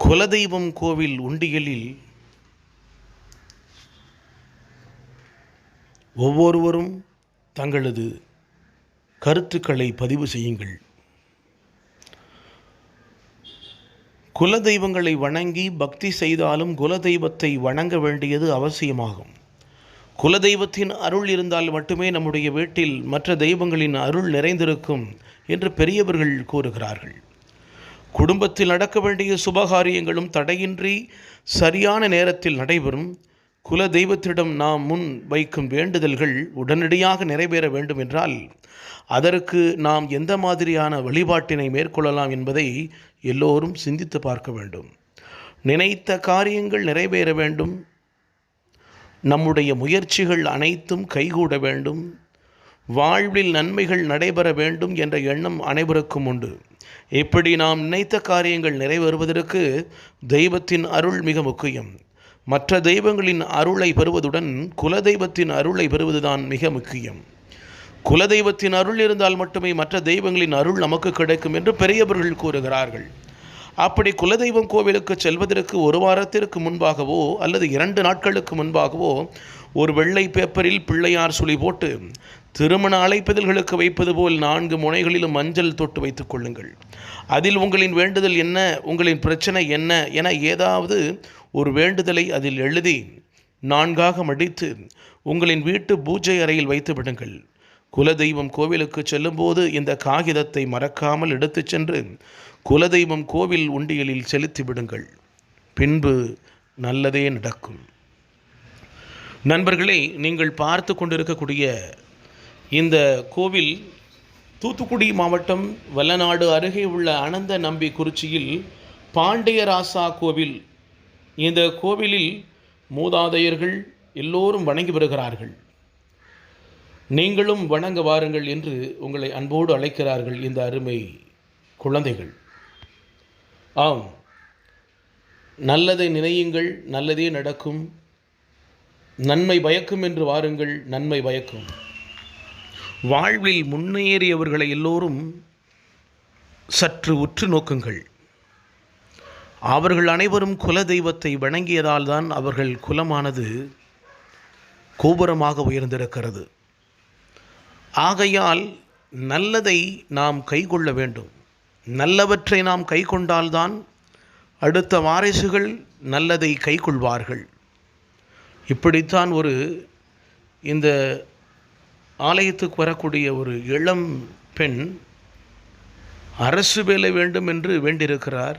குலதெய்வம் கோவில் உண்டியலில் ஒவ்வொருவரும் தங்களது கருத்துக்களை பதிவு செய்யுங்கள். குலதெய்வங்களை வணங்கி பக்தி செய்தாலும் குலதெய்வத்தை வணங்க வேண்டியது அவசியமாகும். குலதெய்வத்தின் அருள் இருந்தால் மட்டுமே நம்முடைய வீட்டில் மற்ற தெய்வங்களின் அருள் நிறைந்திருக்கும் என்று பெரியவர்கள் கூறுகிறார்கள். குடும்பத்தில் நடக்க வேண்டிய சுபகாரியங்களும் தடையின்றி சரியான நேரத்தில் நடைபெறும். குல தெய்வத்திடம் நாம் முன் வைக்கும் வேண்டுதல்கள் உடனடியாக நிறைவேற வேண்டும் என்றால் அதற்கு நாம் எந்த மாதிரியான வழிபாட்டினை மேற்கொள்ளலாம் என்பதை எல்லோரும் சிந்தித்து பார்க்க வேண்டும். நினைத்த காரியங்கள் நிறைவேற வேண்டும், நம்முடைய முயற்சிகள் அனைத்தும் கைகூட வேண்டும், வாழ்வில் நன்மைகள் நடைபெற வேண்டும் என்ற எண்ணம் அனைவருக்கும் உண்டு. இப்படி நாம் நினைத்த காரியங்கள் நிறைவேறுவதற்கு தெய்வத்தின் அருள் மிக முக்கியம். மற்ற தெய்வங்களின் அருளை பெறுவதுடன் குலதெய்வத்தின் அருளை பெறுவதுதான் மிக முக்கியம். குலதெய்வத்தின் அருள் இருந்தால் மட்டுமே மற்ற தெய்வங்களின் அருள் நமக்கு கிடைக்கும் என்று பெரியவர்கள் கூறுகிறார்கள். அப்படி குலதெய்வம் கோவிலுக்கு செல்வதற்கு ஒரு வாரத்திற்கு முன்பாகவோ அல்லது 2 நாட்களுக்கு முன்பாகவோ ஒரு வெள்ளை பேப்பரில் பிள்ளையார் சுழி போட்டு திருமண அழைப்பிதழ்களுக்கு வைப்பது போல் 4 முனைகளிலும் மஞ்சள் தொட்டு வைத்துக் கொள்ளுங்கள். அதில் உங்களின் வேண்டுதல் என்ன, உங்களின் பிரச்சனை என்ன என ஏதாவது ஒரு வேண்டுதலை அதில் எழுதி 4ஆக மடித்து உங்களின் வீட்டு பூஜை அறையில் வைத்து விடுங்கள். குலதெய்வம் கோவிலுக்கு செல்லும்போது இந்த காகிதத்தை மறக்காமல் எடுத்துச் சென்று குலதெய்வம் கோவில் உண்டியலில் செலுத்தி விடுங்கள். பின்பு நல்லதே நடக்கும். நண்பர்களே, நீங்கள் பார்த்து கொண்டிருக்கக்கூடிய இந்த கோவில் தூத்துக்குடி மாவட்டம் வல்லநாடு அருகே உள்ள அனந்த நம்பி குறிச்சியில் பாண்டியராசா கோவில். இந்த கோவிலில் மூதாதையர்கள் எல்லோரும் வணங்கி வருகிறார்கள். நீங்களும் வணங்க வாருங்கள் என்று உங்களை அன்போடு அழைக்கிறார்கள் இந்த அருமை குழந்தைகள். ஆம், நல்லதை நினையுங்கள், நல்லதே நடக்கும். நன்மை பயக்கும் என்று வாருங்கள், நன்மை பயக்கும். வாழ்வில் முன்னேறியவர்களை எல்லோரும் சற்று உற்று நோக்குங்கள். அவர்கள் அனைவரும் குல தெய்வத்தை வணங்கியதால் தான் அவர்கள் குலமானது கோபுரமாக உயர்ந்திருக்கிறது. ஆகையால் நல்லதை நாம் கைக்கொள்ள வேண்டும். நல்லவற்றை நாம் கைக்கொண்டால்தான் அடுத்த வாரிசுகள் நல்லதை கைக்கொள்வார்கள். இப்படித்தான் இந்த ஆலயத்துக்கு வரக்கூடிய ஒரு இளம் பெண் அரசு வேலை வேண்டும் என்று வேண்டியிருக்கிறார்.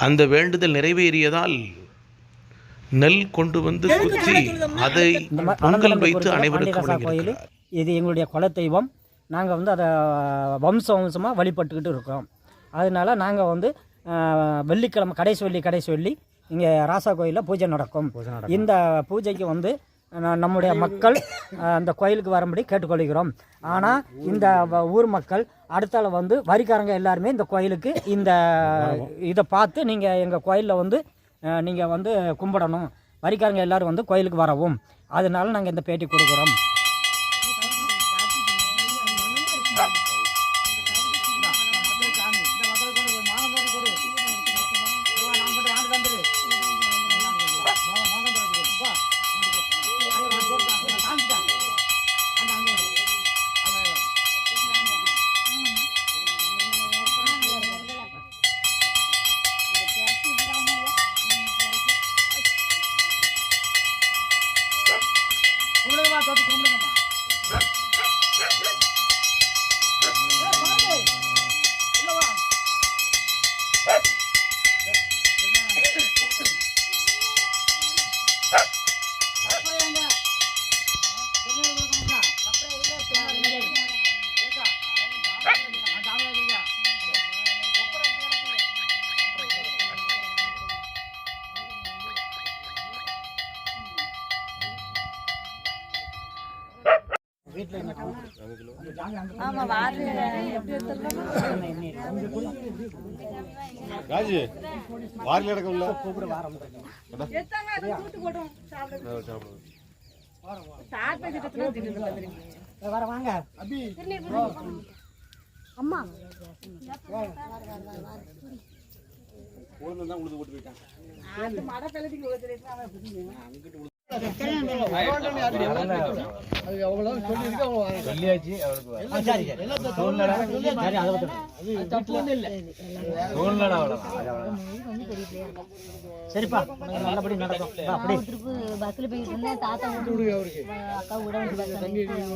அந்த வேண்டுதல் நிறைவேறியதால் நெல் கொண்டு வந்து குத்தி அதை பொங்கல் வைத்து அனைவருக்கும் வழங்கியிருக்கிறார். இது எங்களுடைய குலதெய்வம். நாங்கள் அதை வம்சமாக வழிபட்டுக்கிட்டு இருக்கிறோம். அதனால நாங்கள் வெள்ளிக்கிழமை கடைசி வெள்ளி இங்கே ராசா கோயிலில் பூஜை நடக்கும். இந்த பூஜைக்கு நம்முடைய மக்கள் அந்த கோயிலுக்கு வரும்படி கேட்டுக்கொள்கிறோம். ஆனால் இந்த ஊர் மக்கள் அடுத்தால வரிக்காரங்க எல்லாருமே இந்த கோயிலுக்கு இதை பார்த்து நீங்கள் எங்கள் கோயிலில் நீங்கள் கும்பிடணும், வரிக்காரங்க எல்லோரும் கோயிலுக்கு வரவும். அதனால நாங்கள் இந்த பேட்டி கொடுக்குறோம். ராஜு வாரில் எடுக்கல வாங்க அம்மா சரிப்பா நல்லபடி நடக்கும் அப்படி பஸ்ல போயிட்டு இருந்தேன் தாத்தா அக்கா விட வேண்டிய